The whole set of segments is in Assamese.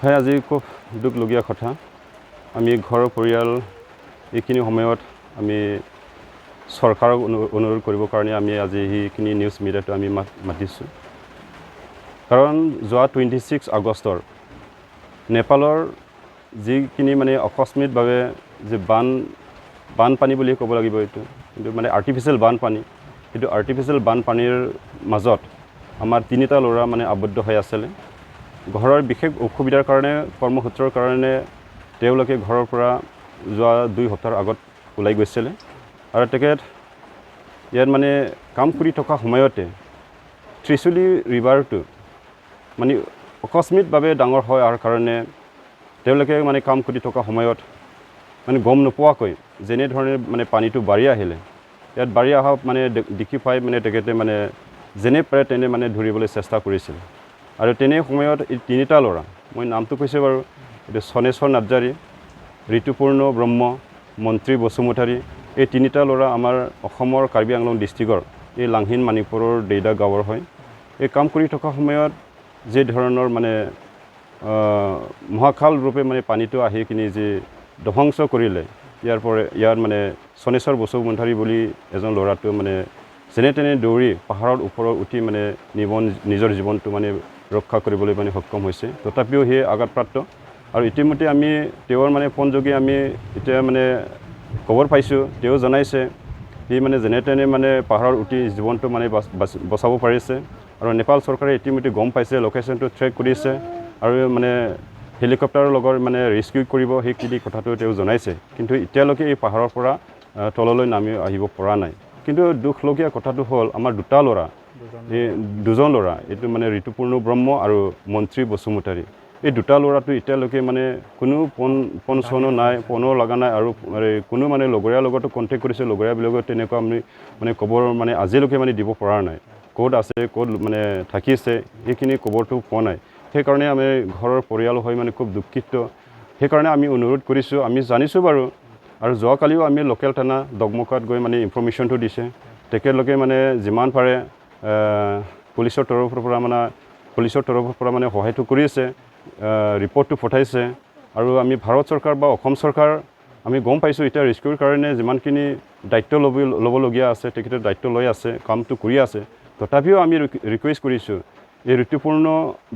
হয়, আজি খুব দুখলগীয়া কথা। আমি ঘৰৰ পৰিয়াল এইখিনি সময়ত আমি চৰকাৰক অনুৰোধ কৰিবৰ কাৰণে আমি আজি সেইখিনি নিউজ মিডিয়াটো আমি মাতিছোঁ। কাৰণ যোৱা 26 আগষ্টৰ নেপালৰ যিখিনি মানে অকস্মিকভাৱে যে বানপানী বুলি ক'ব লাগিব, এইটো কিন্তু মানে আৰ্টিফিচিয়েল বানপানী, সেইটো আৰ্টিফিচিয়েল বানপানীৰ মাজত আমাৰ 3টা ল'ৰা মানে আবদ্ধ হৈ আছিলে। ঘৰৰ বিশেষ অসুবিধাৰ কাৰণে, কৰ্মসূত্ৰৰ কাৰণে তেওঁলোকে ঘৰৰ পৰা যোৱা 2 সপ্তাহৰ আগত ওলাই গৈছিলে। আৰু তেখেত ইয়াত মানে কাম কৰি থকা সময়তে ত্ৰিশুলী ৰিভাৰটো মানে অকস্মিকভাৱে ডাঙৰ হয় আৰু কাৰণে তেওঁলোকে মানে কাম কৰি থকা সময়ত মানে গম নোপোৱাকৈ যেনেধৰণে মানে পানীটো বাঢ়ি আহিলে, ইয়াত বাঢ়ি অহা মানে দেখি পাই মানে তেখেতে মানে যেনে পাৰে তেনে মানে ধৰিবলৈ চেষ্টা কৰিছিল। আৰু তেনে সময়ত এই 3টা ল'ৰা, মই নামটো কৈছোঁ বাৰু, এইটো চনেশ্বৰ নাৰ্জাৰী, ঋতুপূৰ্ণ ব্ৰহ্ম, মন্ত্ৰী বসুমতাৰী, এই 3টা ল'ৰা আমাৰ অসমৰ কাৰ্বি আংলং ডিষ্ট্ৰিক্টৰ এই লাংহিন মাণিপুৰৰ দেইদা গাঁৱৰ হয়। এই কাম কৰি থকা সময়ত যে ধৰণৰ মানে মহাকাল ৰূপে মানে পানীটো আহি কিনি যে ধ্বংস কৰিলে, ইয়াৰ মানে চনেশ্বৰ বসুমতাৰী বুলি এজন ল'ৰাটো মানে যেনে তেনে দৌৰি পাহাৰৰ ওপৰত উঠি মানে নিজৰ জীৱনটো মানে ৰক্ষা কৰিবলৈ মানে সক্ষম হৈছে। তথাপিও সেই আঘাতপ্ৰাপ্ত। আৰু ইতিমধ্যে আমি তেওঁৰ মানে ফোনযোগে আমি এতিয়া মানে খবৰ পাইছোঁ, তেওঁ জনাইছে সি মানে যেনে তেনে মানে পাহাৰত উঠি জীৱনটো মানে বচাব পাৰিছে। আৰু নেপাল চৰকাৰে ইতিমধ্যে গম পাইছে, লোকেশ্যনটো ট্ৰেক কৰিছে আৰু মানে হেলিকপ্টাৰৰ লগত মানে ৰেস্কিউ কৰিব, সেইখিনি কথাটো তেওঁ জনাইছে। কিন্তু এতিয়ালৈকে এই পাহাৰৰ পৰা তললৈ নামি আহিব পৰা নাই। কিন্তু দুখলগীয়া কথাটো হ'ল আমাৰ 2টা ল'ৰা, এই 2জন ল'ৰা, এইটো মানে ঋতুপূৰ্ণ ব্ৰহ্ম আৰু মন্ত্ৰী বসুমতাৰী, এই 2টা ল'ৰাটো এতিয়ালৈকে মানে কোনো ফোন নাই, ফোনো লগা নাই। আৰু কোনো মানে লগৰীয়াৰ লগতো কণ্টেক্ট কৰিছে, লগৰীয়াবিলাকক তেনেকুৱা আমি মানে খবৰ মানে আজিলৈকে মানে দিব পৰা নাই। ক'ত আছে, ক'ত মানে থাকিছে, এইখিনি খবৰটো পোৱা নাই। সেইকাৰণে আমি ঘৰৰ পৰিয়াল হৈ মানে খুব দুখিত। সেইকাৰণে আমি অনুৰোধ কৰিছোঁ, আমি জানিছোঁ বাৰু, আৰু যোৱাকালিও আমি লোকেল থানা দগমকাত গৈ মানে ইনফৰ্মেশ্যনটো দিছে। তেখেতলোকে মানে যিমান পাৰে পুলিচৰ তৰফৰ পৰা মানে সহায়টো কৰি আছে, ৰিপৰ্টটো পঠাইছে। আৰু আমি ভাৰত চৰকাৰ বা অসম চৰকাৰ আমি গম পাইছোঁ এতিয়া ৰেস্কিউৰ কাৰণে যিমানখিনি দায়িত্ব ল'বলগীয়া আছে তেখেতে দায়িত্ব লৈ আছে, কামটো কৰি আছে। তথাপিও আমি ৰিকুৱেষ্ট কৰিছোঁ, এই ঋতুপূৰ্ণ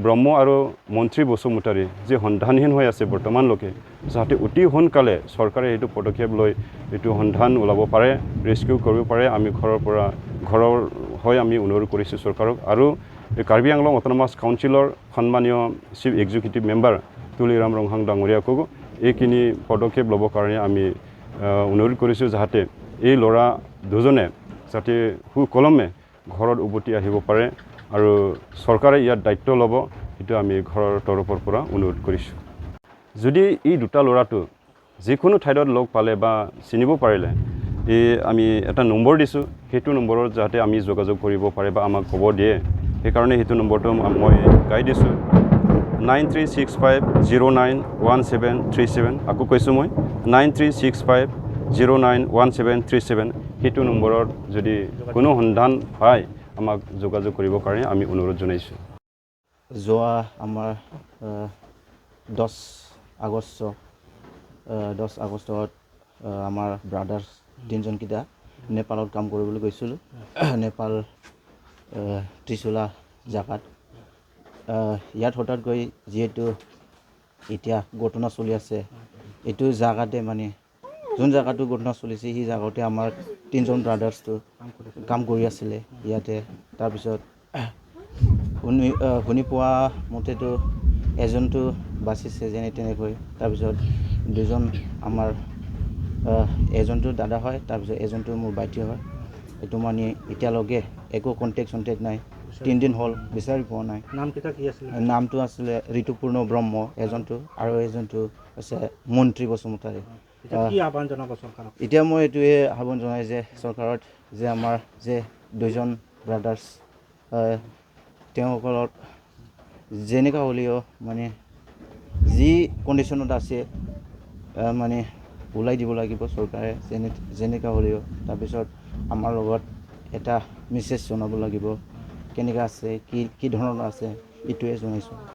ব্ৰহ্ম আৰু মন্ত্ৰী বসুমতাৰী যি সন্ধানহীন হৈ আছে বৰ্তমানলৈকে, যাতে অতি সোনকালে চৰকাৰে এইটো পদক্ষেপ লৈ এইটো সন্ধান ওলাব পাৰে, ৰেস্কিউ কৰিব পাৰে। আমি ঘৰৰ হৈ আমি অনুৰোধ কৰিছোঁ চৰকাৰক। আৰু এই কাৰ্বি আংলং অট'নমাছ কাউন্সিলৰ সন্মানীয় chief executive member Tuliram Ronghang ডাঙৰীয়াকো এইখিনি পদক্ষেপ ল'বৰ কাৰণে আমি অনুৰোধ কৰিছোঁ, যাতে এই ল'ৰা 2জনে যাতে সুকলমে ঘৰত উভতি আহিব পাৰে আৰু চৰকাৰে ইয়াত দায়িত্ব ল'ব, সেইটো আমি ঘৰৰ তৰফৰ পৰা অনুৰোধ কৰিছোঁ। যদি এই 2টা ল'ৰাটো যিকোনো ঠাইত লগ পালে বা চিনিব পাৰিলে, আমি এটা নম্বৰ দিছোঁ, সেইটো নম্বৰত যাতে আমি যোগাযোগ কৰিব পাৰে বা আমাক খবৰ দিয়ে, সেইকাৰণে সেইটো নম্বৰটো মই গাই দিছোঁ, 9365091737। আকৌ কৈছোঁ মই 9365091737। সেইটো নম্বৰত যদি কোনো সন্ধান পায় আমাক যোগাযোগ কৰিবৰ কাৰণে আমি অনুৰোধ জনাইছোঁ। যোৱা আমাৰ 10 আগষ্টত আমাৰ ব্ৰাদাৰ্ছ 3জনকেইটা নেপালত কাম কৰিবলৈ গৈছিলোঁ। নেপাল ত্ৰিশুলা জাগাত ইয়াত হঠাৎ গৈ যিহেতু এতিয়া ঘটনা চলি আছে, এইটো জাগাতে মানে যোন জাগাটো ঘটনা চলিছে সেই জাগাতে আমাৰ 3জন ব্ৰাদাৰ্ছটো কাম কৰি আছিলে ইয়াতে। তাৰপিছত শুনি পোৱা মতেতো এজনটো বাচিছে যেনে তেনেকৈ। তাৰপিছত 2জন আমাৰ এজনটো দাদা হয়, তাৰপিছত এজনটো মোৰ ভাইটি হয়। এইটো মানে এতিয়ালৈকে একো কণ্টেক্ট নাই, 3 দিন হ'ল বিচাৰি পোৱা নাই। নামটো আছিলে ঋতুপূৰ্ণ ব্ৰহ্ম এজনটো, আৰু এজনটো আছে মন্ত্ৰী বসুমতাৰী। এতিয়া মই এইটোৱে আহ্বান জনাই যে চৰকাৰত, যে আমাৰ যে 2জন ব্ৰাদাৰ্ছ তেওঁসকলক যেনেকুৱা হ'লেও মানে যি কণ্ডিশ্যনত আছে মানে ওলাই দিব লাগিব চৰকাৰে, যেনেকুৱা হ'লেও। তাৰপিছত আমাৰ লগত এটা মেছেজ জনাব লাগিব, কেনেকুৱা আছে, কি ধৰণৰ আছে, এইটোৱে জনাইছোঁ।